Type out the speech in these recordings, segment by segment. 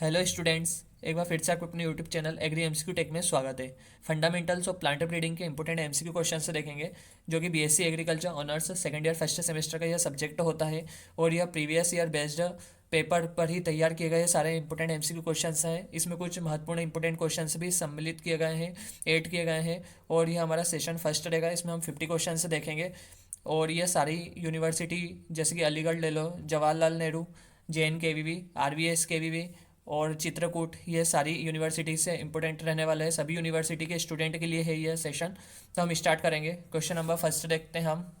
Hello students, एक बार फिर से आपको अपने YouTube channel agri MCQ tech में स्वागत है। फंडामेंटल्स ऑफ प्लांट ब्रीडिंग के इंपॉर्टेंट एमसीक्यू क्वेश्चन से देखेंगे, जो कि BSc agriculture honours second year first semester का यह सब्जेक्ट होता है। और यह प्रीवियस ईयर बेस्ड पेपर पर ही तैयार किए गए सारे इंपॉर्टेंट एमसीक्यू क्वेश्चंस हैं। इसमें कुछ महत्वपूर्ण इंपॉर्टेंट क्वेश्चंस भी सम्मिलित किए गए हैं, ऐड किए गए हैं। और यह हमारा सेशन फर्स्ट रहेगा, इसमें हम 50 क्वेश्चन देखेंगे। और ये सारी यूनिवर्सिटी जैसे कि अलीगढ़ ले लो, जवाहरलाल नेहरू, JNKVB, RVSKVB और चित्रकूट, ये सारी यूनिवर्सिटी से इंपॉर्टेंट रहने वाले हैं। सभी यूनिवर्सिटी के स्टूडेंट के लिए है यह सेशन। तो हम स्टार्ट करेंगे। क्वेश्चन नंबर फर्स्ट देखते हैं हम।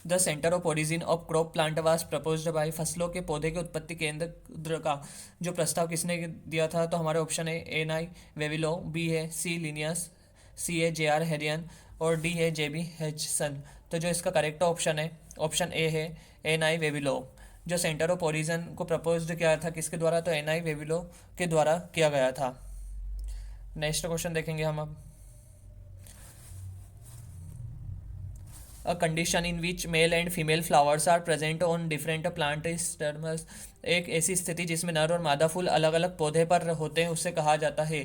The centre of origin of crop plant was proposed by, फसलों के पौधे के उत्पत्ति केंद्र का जो प्रस्ताव किसने दिया था? तो हमारे ऑप्शन है NI वेविलो, बी है C लिनियस, C है JR हेरियन और D है JB हैचसन। तो जो इसका करेक्ट ऑप्शन है, ऑप्शन ए है NI वेविलो। जो सेंटर ऑफ ओरिजिन को प्रपोज किया था किसके द्वारा? तो NI वेविलो के द्वारा किया गया था। नेक्स्ट क्वेश्चन देखेंगे हम अब। A condition in which male and female flowers are present on different plant stems, एक ऐसी स्थिति जिसमें नर और मादा फूल अलग अलग पौधे पर होते हैं उसे कहा जाता है।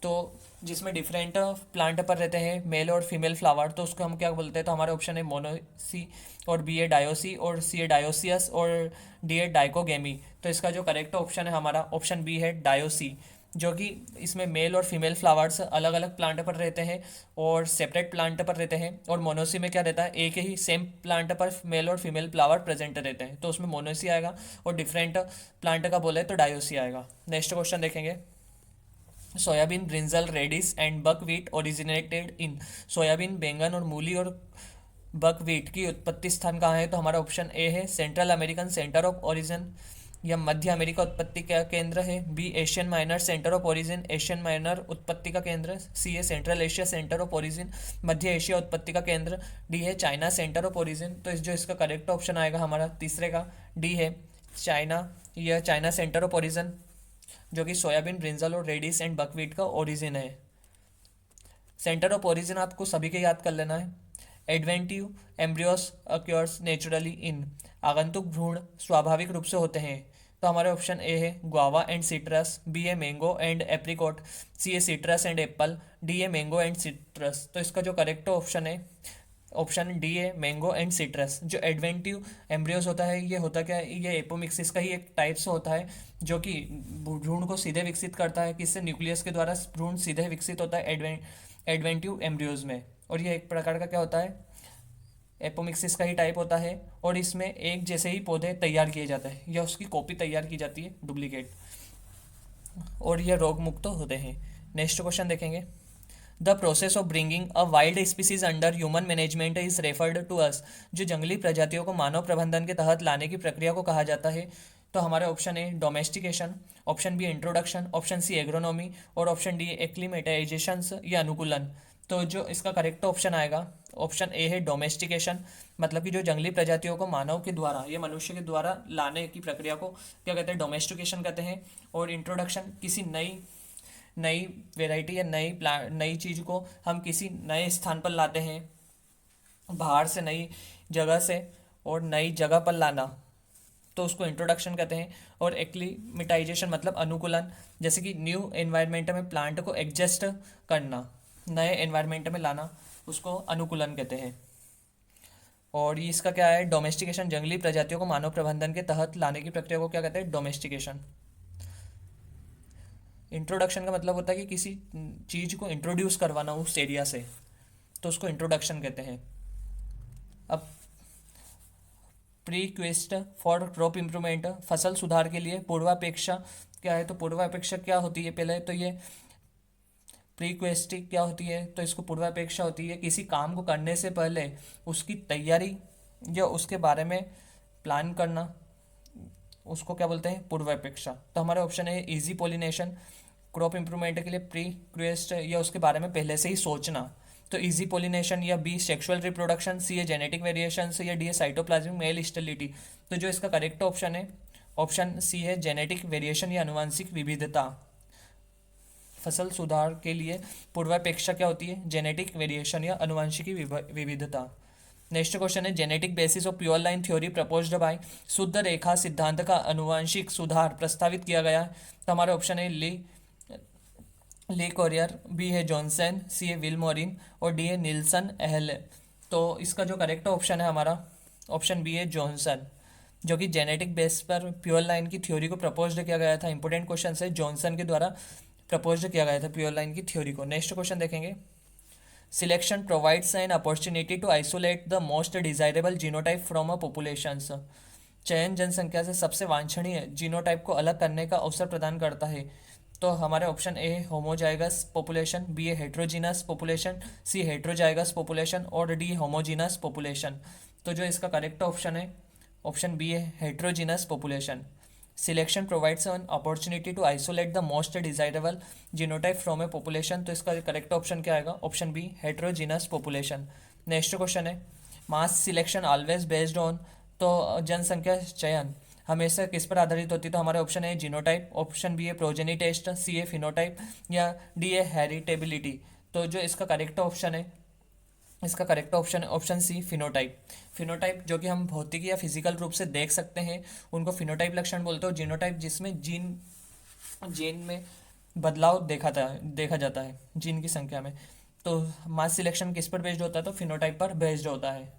तो जिसमें डिफरेंट प्लांट पर रहते हैं मेल और फीमेल फ्लावर, तो उसको हम क्या बोलते हैं? तो हमारे ऑप्शन है मोनोसी और बी ए डायोसी और सी ए डायोसियस और डी ए डाइकोगेमी। तो इसका जो करेक्ट ऑप्शन है हमारा ऑप्शन बी है डायोसी, जो कि इसमें मेल और फीमेल फ्लावर्स अलग अलग प्लांट पर रहते हैं और सेपरेट प्लांट पर रहते हैं। और मोनोसी में क्या रहता है? एक ही सेम प्लांट पर मेल और फीमेल फ्लावर प्रेजेंट रहते हैं, तो उसमें मोनोसी आएगा। और डिफरेंट प्लांट का बोले तो डायोसी आएगा। नेक्स्ट क्वेश्चन देखेंगे। Soybean, brinjal, radish and buckwheat originated in, soybean, बैंगन और मूली और बकव्हीट की उत्पत्ति स्थान कहाँ है? तो हमारा ऑप्शन ए है central American centre of origin, या मध्य अमेरिका उत्पत्ति का केंद्र है। B Asian minor centre of origin, Asian minor उत्पत्ति का केंद्र। सी है central Asia centre of origin, मध्य एशिया उत्पत्ति का केंद्र। डी है चाइना सेंटर ऑफ ओरिजिन। तो इस जो इसका करेक्ट ऑप्शन आएगा हमारा तीसरे का, डी है चाइना, यह चाइना सेंटर ऑफ ओरिजिन, जो कि सोयाबीन, ब्रिंजल और रेडिस एंड बकव्हीट का ओरिजिन है। सेंटर ऑफ ओरिजिन आपको सभी के याद कर लेना है। एडवेंटिव एम्ब्रियोस अक्योर्स नेचुरली इन, आगंतुक भ्रूण स्वाभाविक रूप से होते हैं। तो हमारे ऑप्शन ए है गुआवा एंड सिट्रस, बी है मैंगो एंड एप्रिकॉट, सी है सिट्रस एंड एप्पल, डी है मैंगो एंड सिट्रस। तो इसका जो करेक्ट ऑप्शन है ऑप्शन डी है मैंगो एंड सिट्रस। जो एडवेंटिव एम्ब्रियोस होता है, ये होता क्या है? ये एपोमिक्सिस का ही एक टाइप से होता है, जो कि भ्रूण को सीधे विकसित करता है। किससे? न्यूक्लियस के द्वारा भ्रूण सीधे विकसित होता है एडवेंटिव एम्ब्रियोज में। और ये एक प्रकार का क्या होता है? एपोमिक्सिस का ही टाइप होता है। और इसमें एक जैसे ही पौधे तैयार किए जाते हैं या उसकी कॉपी तैयार की जाती है, डुप्लीकेट, और ये रोग मुक्त होते हैं। नेक्स्ट क्वेश्चन देखेंगे। The process of bringing a wild species under human management is referred to as, जो जंगली प्रजातियों को मानव प्रबंधन के तहत लाने की प्रक्रिया को कहा जाता है। तो हमारे option A domestication, option B introduction, option C agronomy और ऑप्शन डी एक्लीमेटाइजेशन या अनुकूलन। तो जो इसका करेक्ट ऑप्शन आएगा ऑप्शन ए है डोमेस्टिकेशन, मतलब कि जो जंगली प्रजातियों को मानव के द्वारा या मनुष्य के द्वारा लाने की प्रक्रिया को क्या कहते हैं? डोमेस्टिकेशन कहते हैं। और इंट्रोडक्शन, किसी नई नई वेराइटी या नई चीज़ को हम किसी नए स्थान पर लाते हैं, बाहर से नई जगह से, और नई जगह पर लाना, तो उसको इंट्रोडक्शन कहते हैं। और एक्लीमेटाइजेशन मतलब अनुकूलन, जैसे कि न्यू एनवायरनमेंट में प्लांट को एडजस्ट करना, नए एनवायरनमेंट में लाना, उसको अनुकूलन कहते हैं। और ये इसका क्या है? डोमेस्टिकेशन, जंगली प्रजातियों को मानव प्रबंधन के तहत लाने की प्रक्रिया को क्या कहते हैं? डोमेस्टिकेशन। इंट्रोडक्शन का मतलब होता है कि किसी चीज़ को इंट्रोड्यूस करवाना उस एरिया से, तो उसको इंट्रोडक्शन कहते हैं। अब प्रीक्वेस्ट फॉर क्रॉप इम्प्रूवमेंट, फसल सुधार के लिए पूर्वापेक्षा क्या है? तो पूर्वापेक्षा क्या होती है? पहले तो ये प्रीक्वेस्ट क्या होती है? तो इसको पूर्वापेक्षा होती है किसी काम को करने से पहले उसकी तैयारी या उसके बारे में प्लान करना, उसको क्या बोलते हैं? पूर्वापेक्षा। तो हमारे ऑप्शन है इजी पोलिनेशन, क्रॉप इंप्रूवमेंट के लिए प्री क्वेस्ट या उसके बारे में पहले से ही सोचना, तो इजी पोलिनेशन, या बी सेक्सुअल रिप्रोडक्शन, सी है जेनेटिक वेरिएशन, या डी है साइटोप्लाज्मिक मेल स्टेबिलिटी। तो जो इसका करेक्ट ऑप्शन है ऑप्शन सी है जेनेटिक वेरिएशन या आनुवंशिक विविधता। फसल सुधार के लिए पूर्वापेक्षा क्या होती है? जेनेटिक वेरिएशन या आनुवंशिक विविधता। नेक्स्ट क्वेश्चन है genetic basis of pure line theory proposed by, शुद्ध रेखा सिद्धांत का अनुवांशिक सुधार प्रस्तावित किया गया है। तो हमारे ऑप्शन है ली कोरियर, बी है जॉनसन, सी है विलमोरिन और डी है निल्सन एहले। तो इसका जो करेक्ट ऑप्शन है हमारा ऑप्शन बी है जॉनसन, जो कि जेनेटिक बेस पर प्योर लाइन की थ्योरी को प्रपोज किया गया था। इंपॉर्टेंट क्वेश्चन है, जॉनसन के द्वारा प्रपोज किया गया था प्योर लाइन की थ्योरी को। नेक्स्ट क्वेश्चन देखेंगे, selection provides an opportunity to isolate the most desirable genotype from a population. चयन जनसंख्या से सबसे वांछनीय जीनोटाइप को अलग करने का अवसर प्रदान करता है। तो हमारे option A homozygous population, B a heterogeneous population, C heterozygous population और डी होमोजीनस पॉपुलेशन। तो जो इसका करेक्ट ऑप्शन है ऑप्शन बी है heterogeneous population. Selection provides an opportunity to isolate the most desirable genotype from a population. तो इसका correct option क्या आएगा, option B heterogeneous population. Next question है mass selection always based on, तो जनसंख्या चयन हमेशा किस पर आधारित होती है। तो हमारे ऑप्शन है जीनोटाइप, ऑप्शन बी है प्रोजेनी टेस्ट, सी है फिनोटाइप या डी है हेरिटेबिलिटी। तो जो इसका करेक्ट ऑप्शन है इसका करेक्ट ऑप्शन है ऑप्शन सी फिनोटाइप। फिनोटाइप जो कि हम भौतिक या फिजिकल रूप से देख सकते हैं उनको फिनोटाइप लक्षण बोलते हो। जीनोटाइप जिसमें जीन में बदलाव देखा जाता है जीन की संख्या में। तो मास सिलेक्शन किस पर बेस्ड होता है, तो फिनोटाइप पर बेस्ड होता है।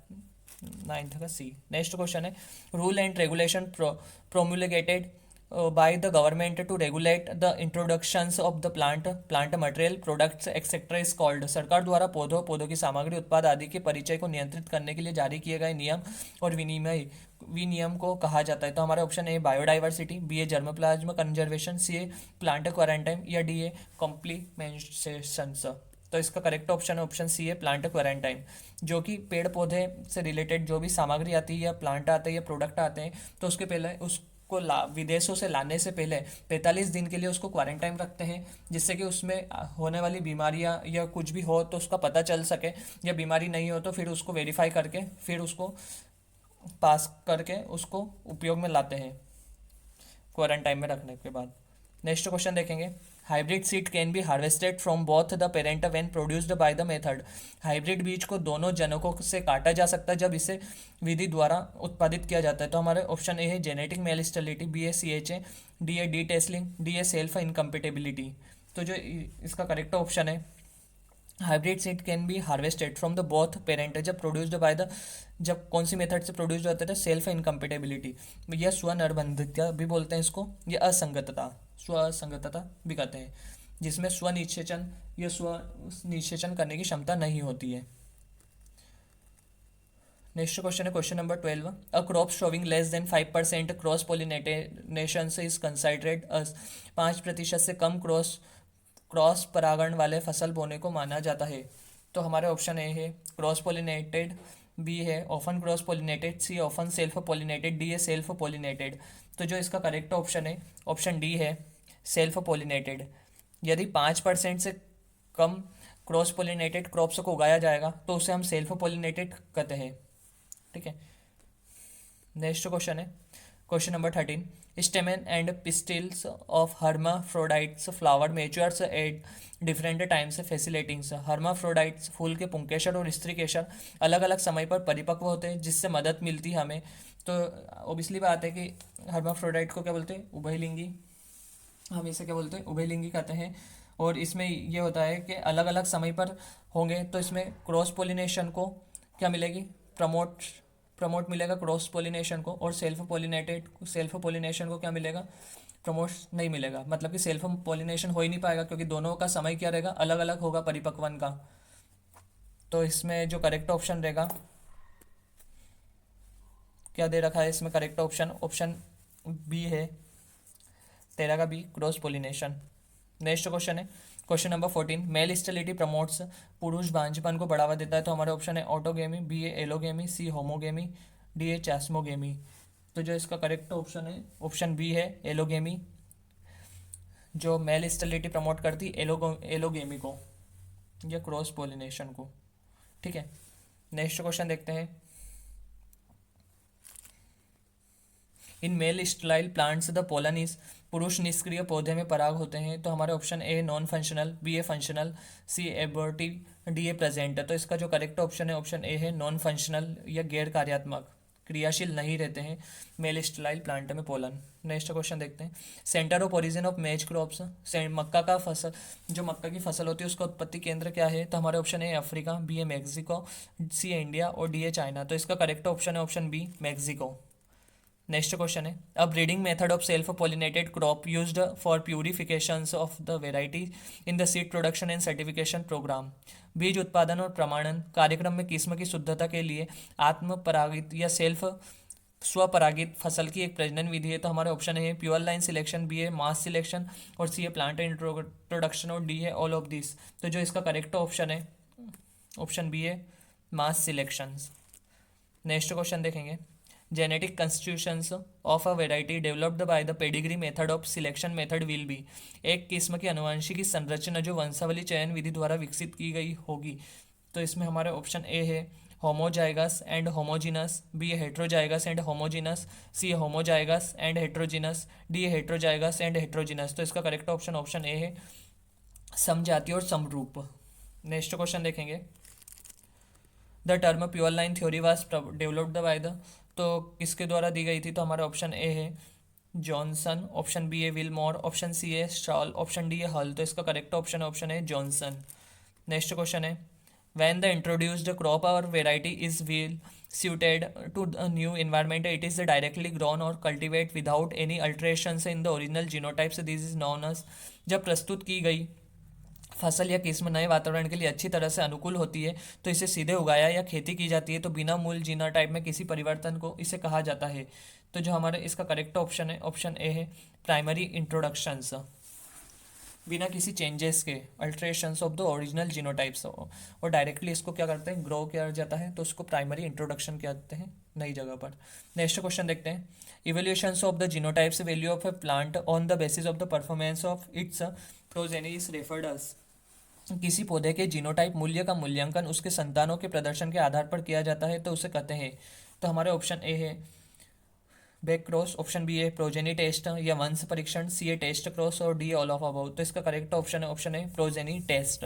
नाइन्थ का सी। नेक्स्ट क्वेश्चन है rule and regulation promulgated by the government to regulate the introductions of the plant material products etcetera is called. सरकार द्वारा पौधों की सामग्री उत्पाद आदि के परिचय को नियंत्रित करने के लिए जारी किए गए नियम और विनियम को कहा जाता है। तो हमारे option A biodiversity, B a germplasm conservation, C a plant quarantine या डी ए कॉम्प्लीमेंटेशंस। तो इसका करेक्ट ऑप्शन है ऑप्शन सी है प्लांट क्वारंटाइन, जो कि पेड़ पौधे से रिलेटेड जो भी सामग्री आती है या प्लांट आते हैं या प्रोडक्ट आते हैं तो उसके पहले उसको विदेशों से लाने से पहले 45 दिन के लिए उसको क्वारंटाइन रखते हैं, जिससे कि उसमें होने वाली बीमारियां या कुछ भी हो तो उसका पता चल सके, या बीमारी नहीं हो तो फिर उसको वेरीफाई करके फिर उसको पास करके उसको उपयोग में लाते हैं क्वारंटाइन में रखने के बाद। नेक्स्ट क्वेश्चन देखेंगे, hybrid seed can be harvested from both the parent when produced by the method. Hybrid बीज को दोनों जनकों से काटा जा सकता है जब इसे विधि द्वारा उत्पादित किया जाता है। तो हमारे ऑप्शन ए है genetic male sterility, B a C H A, D a detasseling, D a self incompatibility. तो जो इसका करेक्ट ऑप्शन है hybrid seed can be harvested from the both parent जब प्रोड्यूस्ड बाय द, जब कौन सी method से produced होते थे, सेल्फ इनकम्पेटेबिलिटी या स्वनिर्बंधितता भी बोलते हैं इसको, या असंगतता, स्वसंगतता भी कहते हैं, जिसमें स्वनिषेचन या स्वनिषेचन करने की क्षमता नहीं होती है। नेक्स्ट क्वेश्चन है question number 12, a crop showing less than 5% cross pollination is considered as. 5% से कम क्रॉस परागण वाले फसल बोने को माना जाता है। तो हमारे ऑप्शन ए है क्रॉस पोलिनेटेड, बी है ऑफन क्रॉस पोलिनेटेड, सी ऑफन सेल्फ पोलिनेटेड, डी है सेल्फ पोलिनेटेड। तो जो इसका करेक्ट ऑप्शन है ऑप्शन डी है सेल्फ पोलिनेटेड। यदि 5% से कम क्रॉस पोलिनेटेड क्रॉप्स को उगाया जाएगा तो उसे हम सेल्फ पोलिनेटेड कहते हैं। ठीक है। नेक्स्ट क्वेश्चन है question number 13, stamen and pistils of hermaphrodites flower matures at different times facilitatings. Hermaphrodites फूल के पुंकेसर और स्त्री केसर अलग अलग समय पर परिपक्व होते हैं, जिससे मदद मिलती है हमें। तो ओबियसली बात है कि हर्माफ्रोडाइट को क्या बोलते हैं, उभयलिंगी। हम इसे क्या बोलते हैं, उभयलिंगी कहते हैं। और इसमें ये होता है कि अलग अलग समय पर होंगे तो इसमें क्रॉस पोलिनेशन को क्या मिलेगी, प्रमोट मिलेगा क्रॉस पोलिनेशन को, और सेल्फ पोलिनेशन को क्या मिलेगा, प्रमोट नहीं मिलेगा। मतलब कि सेल्फ पोलिनेशन हो ही नहीं पाएगा क्योंकि दोनों का समय क्या रहेगा, अलग अलग होगा परिपक्वन का। तो इसमें जो करेक्ट ऑप्शन रहेगा, क्या दे रखा है इसमें करेक्ट ऑप्शन, ऑप्शन बी है 13 का B, cross pollination. Next question है question number 14, male sterility promotes पुरुष बांझपन को बढ़ावा देता है। तो हमारे ऑप्शन है autogamy, B a allogamy, C homogamy, D a chasmogamy. तो जो इसका करेक्ट ऑप्शन है ऑप्शन बी है एलोगेमी, जो मेल स्टेरिलिटी प्रमोट करती एलोगेमी को या क्रॉस पोलिनेशन को। ठीक है। नेक्स्ट क्वेश्चन देखते हैं, in male sterile plants the pollen is, पुरुष निष्क्रिय पौधे में पराग होते हैं। तो हमारे option A non functional, B a functional, C abortive, D a present. तो इसका जो करेक्ट ऑप्शन है ऑप्शन ए है नॉन फंक्शनल या गैर कार्यात्मक, क्रियाशील नहीं रहते हैं मेल स्टेराइल प्लांट में पोलन। नेक्स्ट क्वेश्चन देखते हैं। Centre of origin of maize crops, मक्का का फसल, जो मक्का की फसल होती है उसका उत्पत्ति केंद्र क्या है? तो हमारे option A Africa, B a Mexico, C a India और डी ए चाइना। तो इसका करेक्ट ऑप्शन है option B Mexico. Next question है, a breeding method of self pollinated crop used for purification of the variety in the seed production and certification programme. बीज उत्पादन और प्रमाणन कार्यक्रम में किस्म की शुद्धता के लिए आत्म परागित या सेल्फ स्वपरागित फसल की एक प्रजनन विधि है। तो हमारे ऑप्शन है pure line selection, B a mass selection और सी ए प्लांट इंट्रोडक्शन और डी है ऑल ऑफ दिस। तो जो इसका करेक्ट ऑप्शन है ऑप्शन बी है मास सिलेक्शंस। नेक्स्ट क्वेश्चन देखेंगे। Genetic constitutions of a variety developed by the pedigree method of selection method will be, एक किस्म की अनुवांशिकी संरचना जो वंशावली चयन विधि द्वारा विकसित की गई होगी। तो इसमें हमारे ऑप्शन ए है homozygous and homogeneous, B heterozygous and homogeneous, C homozygous and heterogeneous, D heterozygous and heterogeneous. तो इसका करेक्ट ऑप्शन ऑप्शन ए है समजाति और समरूप। नेक्स्ट क्वेश्चन देखेंगे। The term pure line theory was developed by the, तो किसके द्वारा दी गई थी? तो हमारा ऑप्शन ए है Johnson, option B a Vilmorin, option C a Stroll, option D a Hull. तो इसका करेक्ट ऑप्शन है जॉनसन। नेक्स्ट क्वेश्चन है, when the introduced crop or variety is well suited to a new environment, it is directly grown or cultivated without any alterations in the original genotypes, this is known as, जब प्रस्तुत की गई फसल या किस्म नए वातावरण के लिए अच्छी तरह से अनुकूल होती है तो इसे सीधे उगाया या खेती की जाती है, तो बिना मूल जीनोटाइप में किसी परिवर्तन को इसे कहा जाता है। तो जो हमारे इसका करेक्ट ऑप्शन है ऑप्शन ए है प्राइमरी इंट्रोडक्शंस, बिना किसी चेंजेस के alterations of the original genotypes, और डायरेक्टली इसको क्या करते हैं ग्रो किया जाता है, तो उसको प्राइमरी इंट्रोडक्शन कहते हैं नई जगह पर। नेक्स्ट क्वेश्चन देखते हैं। Evolutions of the genotypes value of a plant on the basis of the performance of its progeny is referred as, किसी पौधे के जीनोटाइप मूल्य का मूल्यांकन उसके संतानों के प्रदर्शन के आधार पर किया जाता है तो उसे कहते हैं। तो हमारे ऑप्शन ए है बैक क्रॉस, ऑप्शन बी है प्रोजेनी टेस्ट या वंश परीक्षण, सी ए टेस्ट क्रॉस और डी ऑल ऑफ अबव। तो इसका करेक्ट ऑप्शन है प्रोजेनी टेस्ट,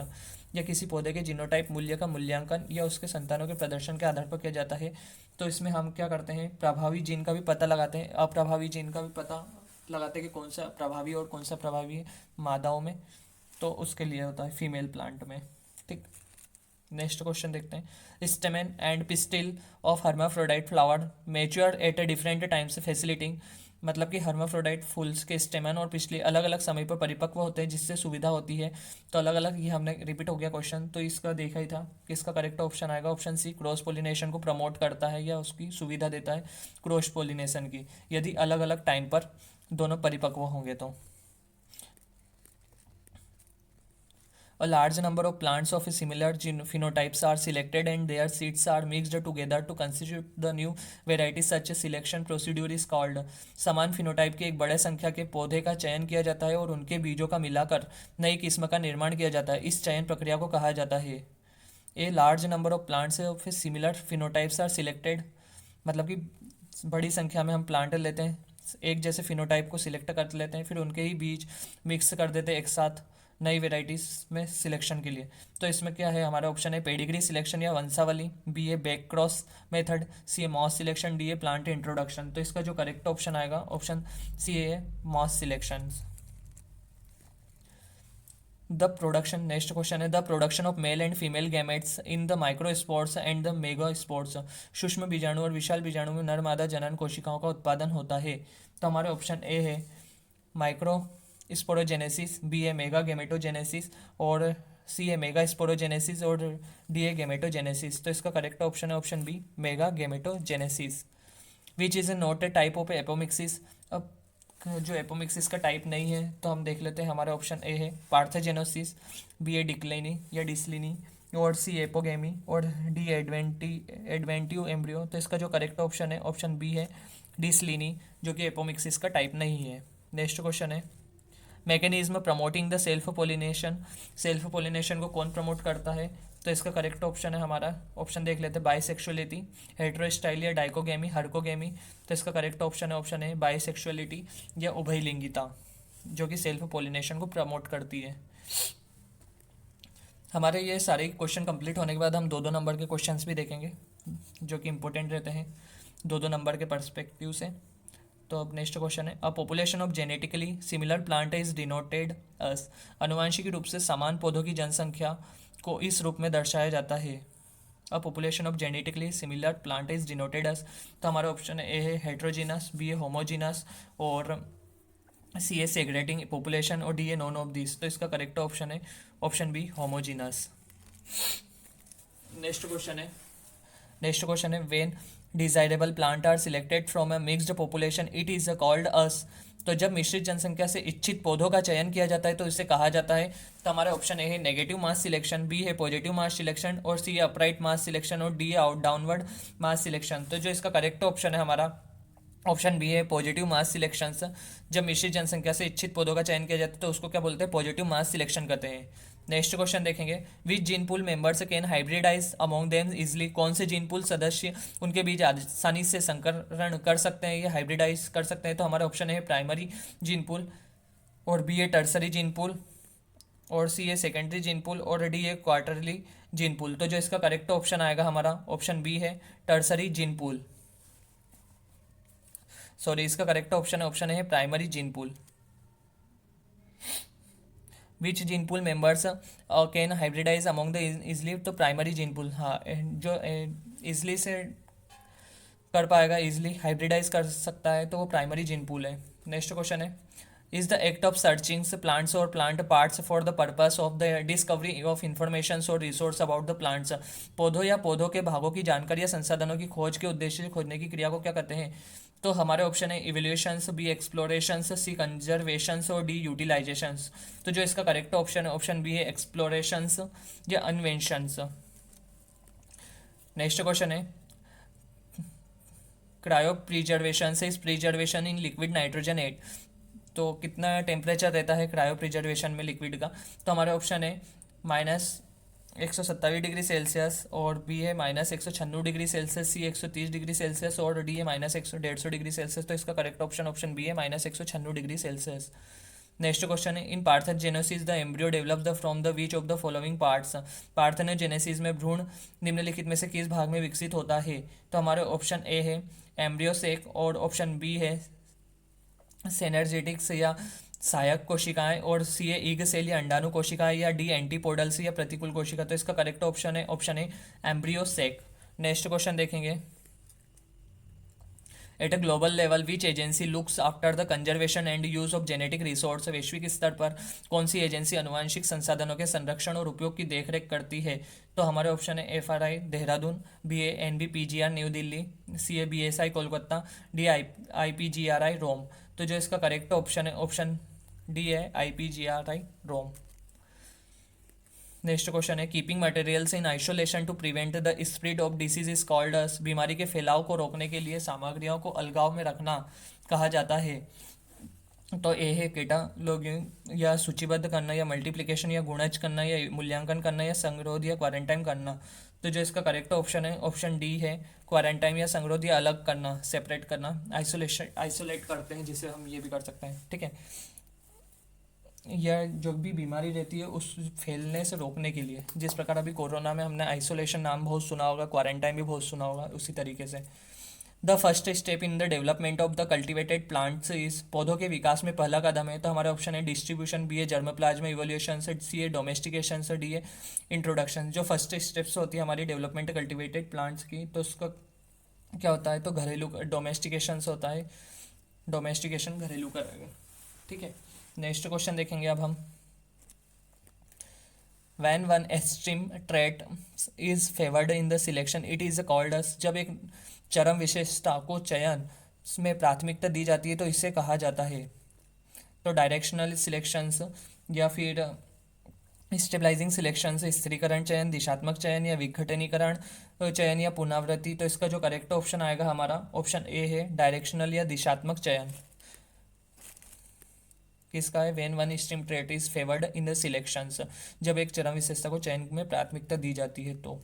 या किसी पौधे के जीनोटाइप मूल्य का मूल्यांकन या उसके संतानों के प्रदर्शन के आधार पर किया जाता है। तो इसमें हम क्या करते हैं प्रभावी जीन का भी पता लगाते हैं, अप्रभावी जीन का भी पता लगाते हैं कि कौन सा प्रभावी और कौन सा प्रभावी है मादाओं में, तो उसके लिए होता है फीमेल प्लांट में। ठीक, नेक्स्ट क्वेश्चन देखते हैं। Stamen and pistil of hermaphrodite flower mature at a different times facilitating, मतलब कि हर्माफ्रोडाइट फूल्स के स्टेमन और पिस्टिल अलग अलग समय पर परिपक्व होते हैं जिससे सुविधा होती है। तो अलग अलग ये हमने रिपीट हो गया क्वेश्चन, तो इसका देखा ही था कि इसका करेक्ट ऑप्शन आएगा ऑप्शन सी, क्रॉस पोलिनेशन को प्रमोट करता है या उसकी सुविधा देता है क्रॉस पोलिनेशन की, यदि अलग अलग टाइम पर दोनों परिपक्व होंगे तो। A large number of plants of similar phenotypes are selected and their seeds are mixed together to constitute the new variety. Such a selection procedure is called, समान फिनोटाइप के एक बड़े संख्या के पौधे का चयन किया जाता है और उनके बीजों का मिलाकर नई किस्म का निर्माण किया जाता है, इस चयन प्रक्रिया को कहा जाता है। A large number of plants of similar phenotypes are selected, मतलब कि बड़ी संख्या में हम प्लांट लेते हैं, एक जैसे फिनोटाइप को सिलेक्ट कर लेते हैं, फिर उनके ही बीज मिक्स कर देते हैं एक साथ नई वेराइटीज़ में सिलेक्शन के लिए। तो इसमें क्या है हमारा ऑप्शन है पेडिग्री सिलेक्शन या वंशावली, B a back cross method, C a mass selection, D a plant introduction. तो इसका जो करेक्ट ऑप्शन आएगा option C a mass selection. The production, next question है the production of male and female gametes in the microspores and the megaspores, सूक्ष्म बीजाणु और विशाल बीजाणु में नर मादा जनन कोशिकाओं का उत्पादन होता है। तो हमारे ऑप्शन ए है micro sporogenesis, B a mega gametogenesis और सी ए मेगा स्पोरोजेनेसिस और डी ए गेमेटोजेनेसिस। तो इसका करेक्ट ऑप्शन है option B mega gametogenesis. Which is a not a type of apomixis, अब जो एपोमिक्सिस का टाइप नहीं है तो हम देख लेते हैं। हमारा ऑप्शन ए है पार्थेजेनोसिस, बी ए डिक्लिनी या डिस्लिनी और सी एपोगेमी और डी एडवेंटिव एम्ब्रियो। तो इसका जो करेक्ट ऑप्शन है ऑप्शन बी है डिस्लिनी, जो कि एपोमिक्सिस का टाइप नहीं है। नेक्स्ट क्वेश्चन है mechanism promoting the self pollination, self pollination को कौन प्रमोट करता है? तो इसका करेक्ट ऑप्शन है हमारा, ऑप्शन देख लेते हैं, बाइसेक्सुअलिटी, हेटेरोस्टाइल या डाइकोगेमी, हर्कोगेमी। तो इसका करेक्ट ऑप्शन है ऑप्शन ए बाइसेक्सुअलिटी या उभयलिंगिता, जो कि सेल्फ पोलिनेशन को प्रमोट करती है। हमारे ये सारे क्वेश्चन कंप्लीट होने के बाद हम 2-2 नंबर के क्वेश्चंस भी देखेंगे, जो कि इंपॉर्टेंट रहते हैं 2-2 नंबर के पर्सपेक्टिव से। तो अब नेक्स्ट क्वेश्चन है, a population of genetically similar plant is denoted as. अनुवांशिक रूप से समान पौधों की जनसंख्या को इस रूप में दर्शाया जाता है। A population of genetically similar plant is denoted as. तो हमारा ऑप्शन ए है हेट्रोजीनस, बी है होमोजीनस, और सी ए सेग्रेटिंग पॉपुलेशन, और D a none of this. तो इसका करेक्ट ऑप्शन है option B homogenous. Next question है when desirable plant are selected from a mixed population it is called as. तो जब मिश्रित जनसंख्या से इच्छित पौधों का चयन किया जाता है तो इसे कहा जाता है। तो हमारा ऑप्शन ए है नेगेटिव मास सिलेक्शन, बी है पॉजिटिव मास सिलेक्शन, और सी है अपराइट मास सिलेक्शन, और डी है डाउनवर्ड मास सिलेक्शन। तो जो इसका करेक्ट ऑप्शन है हमारा ऑप्शन बी है पॉजिटिव मास सिलेक्शन। जब मिश्रित जनसंख्या से इच्छित पौधों का चयन किया जाता है तो उसको क्या बोलते हैं, पॉजिटिव मास सिलेक्शन कहते हैं। नेक्स्ट क्वेश्चन देखेंगे, which gene pool members can hybridize among them easily. कौन से जीन पूल सदस्य उनके बीच आसानी से संकरण कर सकते हैं या हाइब्रिडाइज कर सकते हैं। तो हमारा ऑप्शन है प्राइमरी जीन पूल, और बी है टर्सरी जीन पूल, और सी है सेकेंडरी जीन पूल, और डी है क्वार्टरली जीन पूल। तो जो इसका करेक्ट ऑप्शन आएगा हमारा ऑप्शन बी है टर्सरी जीन पूल। सॉरी, इसका करेक्ट ऑप्शन है primary gene pool. Which gene pool members can hybridize among the easily. तो प्राइमरी जीन पूल, हाँ, जो इजली से कर पाएगा, इजली हाइब्रिडाइज कर सकता है, तो वो प्राइमरी जीन पूल है। नेक्स्ट क्वेश्चन है, is the act of searching plants और plant parts for the purpose of the discovery of information और रिसोर्स अबाउट द प्लांट्स। पौधों या पौधों के भागों की जानकारी या संसाधनों की खोज के उद्देश्य से खोजने की क्रिया को क्या कहते हैं। तो हमारे ऑप्शन है इवेल्यूएशंस, बी एक्सप्लोरेशंस, सी कंजर्वेशंस, और डी यूटिलाइजेशंस। तो जो इसका करेक्ट ऑप्शन है ऑप्शन बी है एक्सप्लोरेशंस या अनवेंशंस। नेक्स्ट क्वेश्चन है, क्रायो प्रिजर्वेशन से इस प्रिजर्वेशन इन लिक्विड नाइट्रोजन 8। तो कितना टेम्परेचर रहता है क्रायो प्रिजर्वेशन में लिक्विड का। तो हमारे ऑप्शन है -127 डिग्री सेल्सियस, और बी है -196 डिग्री सेल्सियस, सी 130 डिग्री सेल्सियस, और डी है -150 डिग्री सेल्सियस। तो इसका करेक्ट ऑप्शन बी है -196 डिग्री सेल्सियस। नेक्स्ट क्वेश्चन है, in parthenogenesis the embryo developed from the which of the following parts. Parthenogenesis में भ्रूण निम्नलिखित में से किस भाग में विकसित होता है। तो हमारे ऑप्शन ए है एम्ब्रियो सेक, और ऑप्शन बी है सेनर्जेटिक्स या सहायक कोशिकाएं, और सी है ईग सेल या अंडाणु कोशिकाएं, या डी एंटीपोडल्स या प्रतिकूल कोशिका। तो इसका करेक्ट ऑप्शन है option A embryo sac. Next question देखेंगे, at a global level which agency looks after the conservation and use of genetic resource. वैश्विक स्तर पर कौन सी एजेंसी अनुवांशिक संसाधनों के संरक्षण और उपयोग की देखरेख करती है। तो हमारे ऑप्शन है FRI Dehradun, B a NBPGR new Delhi, C a BSI Kolkata, D IPGRI Rome. तो जो इसका करेक्ट ऑप्शन है ऑप्शन डी है IPGRI रोम। नेक्स्ट क्वेश्चन है, keeping materials in isolation to prevent the spread of disease is called as. बीमारी के फैलाव को रोकने के लिए सामग्रियों को अलगाव में रखना कहा जाता है। तो ए है कैटालॉगिंग या सूचीबद्ध करना, या मल्टीप्लिकेशन या गुणज करना, या मूल्यांकन करना, या संगरोध या क्वारंटाइन करना। तो जो इसका करेक्ट ऑप्शन है ऑप्शन डी है क्वारंटाइन या संगरोध या अलग करना, सेपरेट करना, आइसोलेट करते हैं, जिसे हम ये भी कर सकते हैं, ठीक है। या जो भी बीमारी रहती है उस फैलने से रोकने के लिए, जिस प्रकार अभी कोरोना में हमने आइसोलेशन नाम बहुत सुना होगा, क्वारंटाइन भी बहुत सुना होगा, उसी तरीके से। The first step in the development of the cultivated plants is. पौधों के विकास में पहला कदम है। तो हमारे ऑप्शन है डिस्ट्रीब्यूशन, बी है जर्मोप्लाज्म इवोल्यूशन, सी है डोमेस्टिकेशन, डी है इंट्रोडक्शन। जो फर्स्ट स्टेप्स होती है हमारी डेवलपमेंट कल्टिवेटेड प्लांट्स की, तो उसका क्या होता है, तो घरेलू डोमेस्टिकेशन होता है, डोमेस्टिकेशन घरेलू करेगा, ठीक है। नेक्स्ट क्वेश्चन देखेंगे अब हम, when one extreme trait is favoured in the selection it is called as. जब एक चरम विशेषता को चयन में प्राथमिकता दी जाती है तो इसे कहा जाता है। तो डायरेक्शनल सिलेक्शंस, या फिर स्टेबलाइजिंग सिलेक्शंस, स्थिरीकरण चयन, दिशात्मक चयन, या विघटनीकरण चयन, या पुनरावृत्ति। तो इसका जो करेक्ट ऑप्शन आएगा हमारा ऑप्शन ए है डायरेक्शनल या दिशात्मक चयन। किसका है? When one stream trait is favoured in the selections, जब एक चरम विशेषता को चयन में प्राथमिकता दी जाती है तो।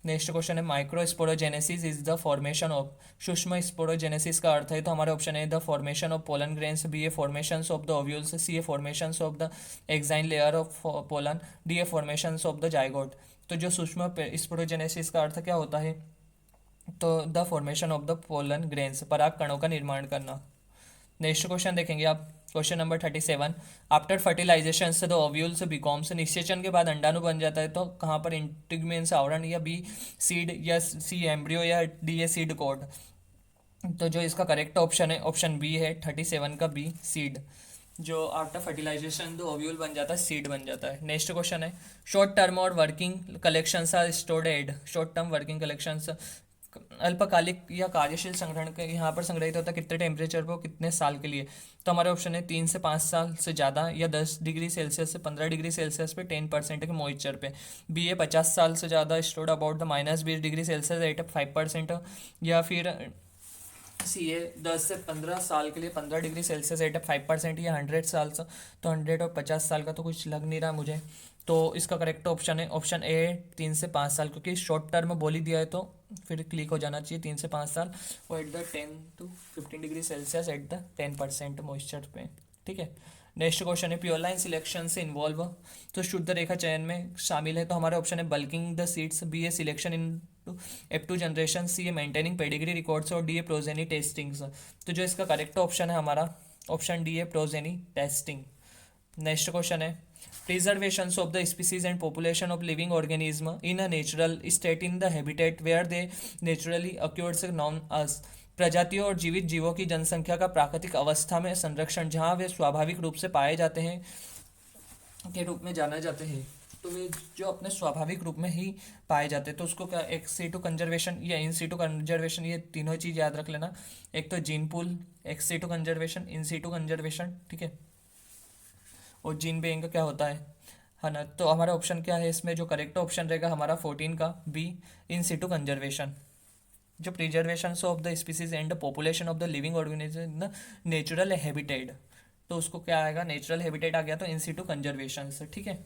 नेक्स्ट क्वेश्चन है microsporogenesis is the formation of, सूक्ष्म स्पोरोजेनेसिस का अर्थ है तो हमारा ऑप्शन है the formation of pollen grains, B a formation of the ovules, C a formation of the exine layer of pollen, D a formation of the zygote. तो जो सूक्ष्म स्पोरोजेनेसिस का अर्थ क्या होता है? तो the formation of the pollen grains, पराग कणों का निर्माण करना। नेक्स्ट क्वेश्चन देखेंगे आप, क्वेश्चन नंबर 37। आफ्टर फर्टिलाइजेशन से द ओव्यूल्स बिकॉम्स, निषेचन के बाद अंडाणु बन जाता है तो कहाँ पर? इंटीग्मेंस आवरण, या बी सीड, या सी एम्ब्रियो, या डी ए सीड कोड। तो जो इसका करेक्ट ऑप्शन है ऑप्शन बी है 37 का बी, सीड। जो आफ्टर फर्टिलाइजेशन दो ओव्यूल बन जाता है, सीड बन जाता है। नेक्स्ट क्वेश्चन है शॉर्ट टर्म और working collections are stored at, short term working collections अल्पकालिक या कार्यशील संग्रहण के यहाँ पर संग्रहित होता है कितने टेम्परेचर पर, कितने साल के लिए? तो हमारे ऑप्शन है 3 से 5 साल से ज़्यादा, या 10 डिग्री सेल्सियस से 15 डिग्री सेल्सियस पे 10% के मॉइस्चर पे। बी ए 50 साल से ज़्यादा stored about the -20 degree Celsius at 5%, या फिर सी ए 10 से 15 साल के लिए 15 डिग्री सेल्सियस एट 5%, या 100 साल से। तो 100 और 50 साल का तो कुछ लग नहीं रहा मुझे, तो इसका करेक्ट ऑप्शन है ऑप्शन ए 3 से 5 साल, क्योंकि शॉर्ट टर्म बोल ही दिया है तो फिर क्लिक हो जाना चाहिए 3 से 5 साल, और at the 10 to 15 degree Celsius at the 10% moisture पे। ठीक है। नेक्स्ट क्वेश्चन है प्योर लाइन सिलेक्शन से इन्वॉल्व, तो शुद्ध रेखा चयन में शामिल है तो हमारा ऑप्शन है bulking the seeds, B a selection in F2 generation, C a maintaining pedigree records, और डी ए प्रोजेनी टेस्टिंग्स। तो जो इसका करेक्ट ऑप्शन है हमारा option D a progeny testing. Next question है preservation of the species and population of living organism in a natural state in the habitat where they naturally occurs known as, प्रजातियों और जीवित जीवों की जनसंख्या का प्राकृतिक अवस्था में संरक्षण जहाँ वे स्वाभाविक रूप से पाए जाते हैं के रूप में जाना जाते हैं। तो वे जो अपने स्वाभाविक रूप में ही पाए जाते हैं तो उसको क्या एक्स सीटू कंजर्वेशन या इन सीटू कंजर्वेशन, ये तीनों चीज़ याद रख लेना। एक तो gene pool, ex situ conservation, in situ conservation, ठीक है। और जीन बैंक क्या होता है ना। तो हमारा ऑप्शन क्या है इसमें? जो करेक्ट ऑप्शन रहेगा हमारा 14 का बी, इन सीटू कंजर्वेशन। जो preservation of the species and the population of the living organism in the natural habitat, तो उसको क्या आएगा? नेचुरल हैबिटेट आ गया तो इन सीटू कंजर्वेशन से, ठीक है।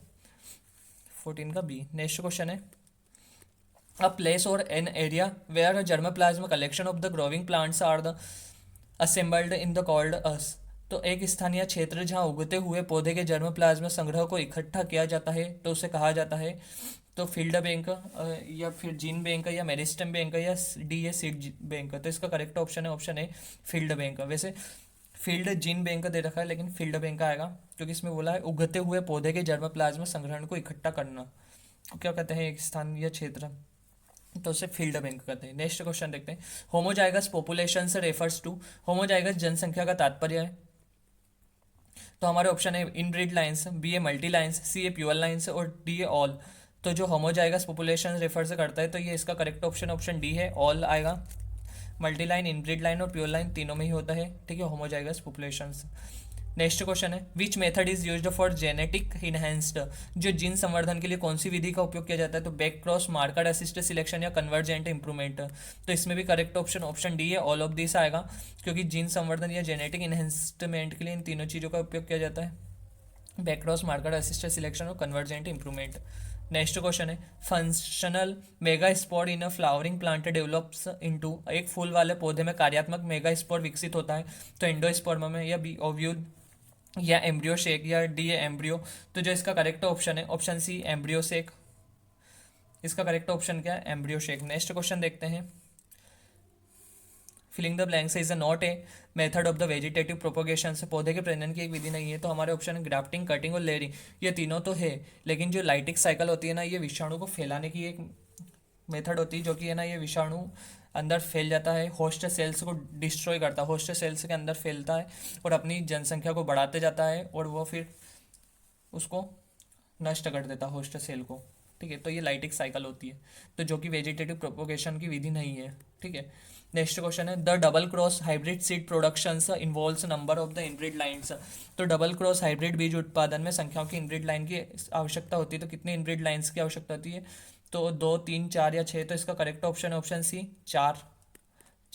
14 का बी। नेक्स्ट क्वेश्चन है अ प्लेस और an area where germplasm collection of the growing plants are the assembled in the called as, तो एक स्थानीय क्षेत्र जहाँ उगते हुए पौधे के जर्मोप्लाज्म संग्रह को इकट्ठा किया जाता है तो उसे कहा जाता है तो फील्ड बैंक, या फिर जीन बैंक, या मेरिस्टम बैंक, या डी ए सीड बैंक। तो इसका करेक्ट ऑप्शन है ऑप्शन ए फील्ड बैंक। वैसे फील्ड जीन बैंक दे रखा है लेकिन फील्ड बैंक आएगा क्योंकि इसमें बोला है उगते हुए पौधे के जर्मोप्लाज्म संग्रहण को इकट्ठा करना, तो क्या कहते हैं? एक स्थानीय क्षेत्र, तो उसे फील्ड बैंक कहते हैं। नेक्स्ट क्वेश्चन देखते हैं होमोजाइगस पॉपुलेशन से रेफर्स टू, होमोजाइगस जनसंख्या का तात्पर्य है तो हमारे ऑप्शन है inbred lines, B a multi lines, C a pure lines, और डी ए ऑल। तो जो होमोजाइगस पॉपुलेशन रेफर से करता है तो ये इसका करेक्ट ऑप्शन ऑप्शन डी है, ऑल आएगा। मल्टी लाइन, इनब्रीड लाइन और प्योर लाइन तीनों में ही होता है, ठीक है, होमोजाइगस पॉपुलेशंस। नेक्स्ट क्वेश्चन है which method is used for genetic enhanced, जो जीन संवर्धन के लिए कौन सी विधि का उपयोग किया जाता है? तो back cross, marker assisted selection, या कन्वर्जेंट इंप्रूवमेंट। तो इसमें भी करेक्ट ऑप्शन ऑप्शन डी है, ऑल ऑफ दिस आएगा क्योंकि जीन संवर्धन या जेनेटिक इनहेंसमेंट के लिए इन तीनों चीज़ों का उपयोग किया जाता है, back cross, marker assisted selection और कन्वर्जेंट इंप्रूवमेंट। नेक्स्ट क्वेश्चन है functional mega spar in a flowering plant develops into, एक फूल वाले पौधे में कार्यात्मक मेगा स्पॉर विकसित होता है तो एंडोस्पर्म में, या बी ओव्यूल, या एम्ब्रियो शेक, या डी एम्ब्रियो। तो जो इसका करेक्ट ऑप्शन है ऑप्शन सी एम्ब्रियो शेक। इसका करेक्ट ऑप्शन क्या है? Embryo sac. नेक्स्ट क्वेश्चन देखते हैं filling the blanks is not a method of the vegetative propagation, से पौधे के प्रजनन की एक विधि नहीं है तो हमारे ऑप्शन है ग्राफ्टिंग, कटिंग और लेयरिंग। ये तीनों तो है लेकिन जो लाइटिक साइकिल होती है ना, ये विषाणु को फैलाने की एक मेथड होती है जो कि है ना ये विषाणु अंदर फैल जाता है, होस्ट सेल्स को डिस्ट्रॉय करता है, होस्ट सेल्स के अंदर फैलता है और अपनी जनसंख्या को बढ़ाते जाता है और वो फिर उसको नष्ट कर देता है होस्ट सेल को, ठीक है। तो ये लाइटिक साइकिल होती है तो जो कि वेजिटेटिव प्रोपोगेशन की विधि नहीं है, ठीक है। नेक्स्ट क्वेश्चन है the double cross hybrid seed production involves number of the inbreed lines, तो डबल क्रॉस हाइब्रिड बीज उत्पादन में संख्याओं की इनब्रीड लाइन की आवश्यकता होती है तो कितनी इनब्रीड लाइन्स की आवश्यकता होती है? तो 2, 3, 4 या 6। तो इसका करेक्ट ऑप्शन है ऑप्शन सी 4,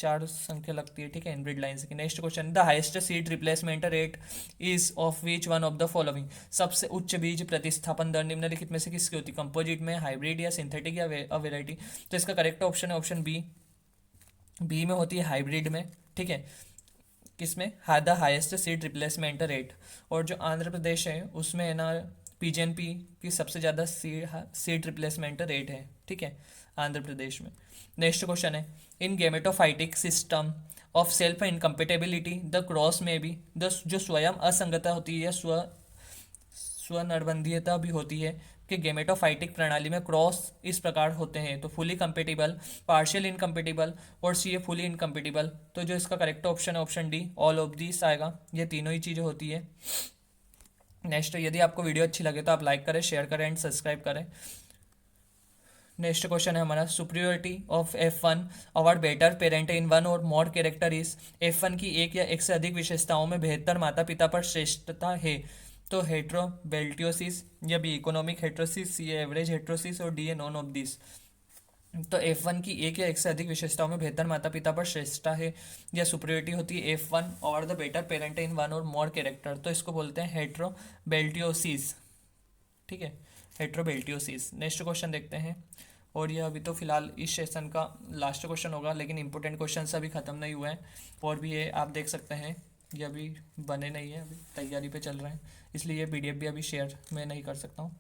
4 संख्या लगती है, ठीक है, इनब्रिड लाइन्स की। Next question, the highest seed replacement rate is of which one of the following. सबसे उच्च बीज प्रतिस्थापन दर निम्नलिखित में से किसकी होती है? कंपोजिट में, हाइब्रिड या सिंथेटिक या वेराइटी। तो इसका करेक्ट ऑप्शन है ऑप्शन बी। बी में होती है हाइब्रिड में, ठीक है। किसमें? The highest seed replacement rate. और जो आंध्र प्रदेश है उसमें है ना पीजेएनपी की सबसे ज़्यादा सीड रिप्लेसमेंट रेट है, ठीक है, आंध्र प्रदेश में। नेक्स्ट क्वेश्चन है, in gametophytic system of self incompatibility the cross में भी द जो स्वयं असंगता होती है या स्वनरबंधीयता भी होती है कि गेमेटोफाइटिक प्रणाली में क्रॉस इस प्रकार होते हैं। तो फुली कंपेटिबल, पार्शियल इनकम्पेटिबल और सी ए फुली इनकम्पेटिबल। तो जो इसका करेक्ट ऑप्शन है option D, all of this आएगा। ये तीनों ही चीज़ें होती है। नेक्स्ट, यदि आपको वीडियो अच्छी लगे तो आप लाइक करें, शेयर करें एंड सब्सक्राइब करें। नेक्स्ट क्वेश्चन है हमारा, superiority of F1 over better parent in one और मोर कैरेक्टर इज। F1 की एक या एक से अधिक विशेषताओं में बेहतर माता पिता पर श्रेष्ठता है। तो हेट्रोबेल्टियोसिस, या B economic heterosis, C average heterosis और D a none of this. तो F1 की एक या एक से अधिक विशेषताओं में बेहतर माता पिता पर श्रेष्ठता है या सुप्रियोरिटी होती है F1 और the better parent in one और मोर कैरेक्टर। तो इसको बोलते हैं हेट्रोबेल्टियोसिस, ठीक है, हेट्रोबेल्टियोसिस। नेक्स्ट क्वेश्चन देखते हैं। और ये अभी तो फिलहाल इस सेशन का लास्ट क्वेश्चन होगा, लेकिन इंपॉर्टेंट क्वेश्चन अभी ख़त्म नहीं हुए हैं और भी ये आप देख सकते हैं, ये अभी बने नहीं है, अभी तैयारी पे चल रहे हैं, इसलिए ये PDF भी अभी शेयर मैं नहीं कर सकता हूँ।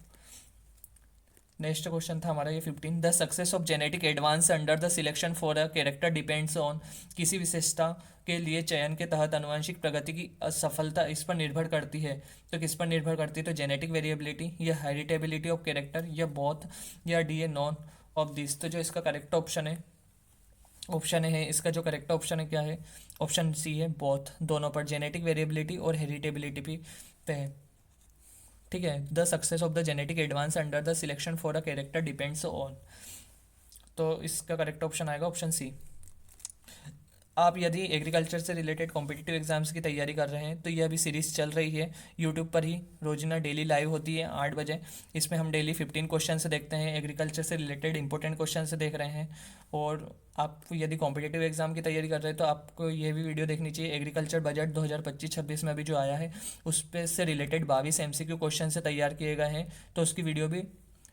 नेक्स्ट क्वेश्चन था हमारा ये 15, the success of genetic advance under the selection for a character depends on. किसी विशेषता के लिए चयन के तहत आनुवंशिक प्रगति की असफलता इस पर निर्भर करती है। तो किस पर निर्भर करती है? तो जेनेटिक वेरिएबिलिटी या हेरिटेबिलिटी ऑफ कैरेक्टर या बोथ या D a none of this. तो जो इसका करेक्ट ऑप्शन है इसका जो करेक्ट ऑप्शन है क्या है? ऑप्शन सी है, बोथ, दोनों पर, जेनेटिक वेरिएबिलिटी और हेरिटेबिलिटी भी पे है, ठीक है। The success of the genetic advance under the selection for a character depends on. तो इसका करेक्ट ऑप्शन आएगा ऑप्शन सी। आप यदि एग्रीकल्चर से रिलेटेड कॉम्पिटिटिव एग्जाम्स की तैयारी कर रहे हैं तो ये अभी सीरीज़ चल रही है यूट्यूब पर ही, रोजाना डेली लाइव होती है 8 बजे। इसमें हम डेली 15 क्वेश्चन से देखते हैं, एग्रीकल्चर से रिलेटेड इंपॉर्टेंट क्वेश्चन से देख रहे हैं। और आप यदि कॉम्पिटिटिव एग्जाम की तैयारी कर रहे हैं तो आपको ये भी वीडियो देखनी चाहिए, एग्रीकल्चर बजट 2025-26 में अभी जो आया है उस पर से रिलेटेड 22 MCQ क्वेश्चन से तैयार किए गए हैं। तो उसकी वीडियो भी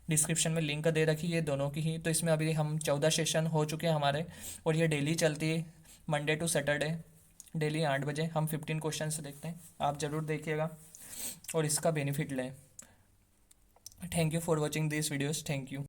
डिस्क्रिप्शन में लिंक दे रखी है दोनों की ही। तो इसमें अभी हम 14 सेशन हो चुके हैं हमारे, और ये डेली चलती है मंडे टू सैटरडे, डेली 8 बजे हम 15 क्वेश्चन से देखते हैं। आप ज़रूर देखिएगा और इसका बेनिफिट लें। Thank you for watching this videos, thank you.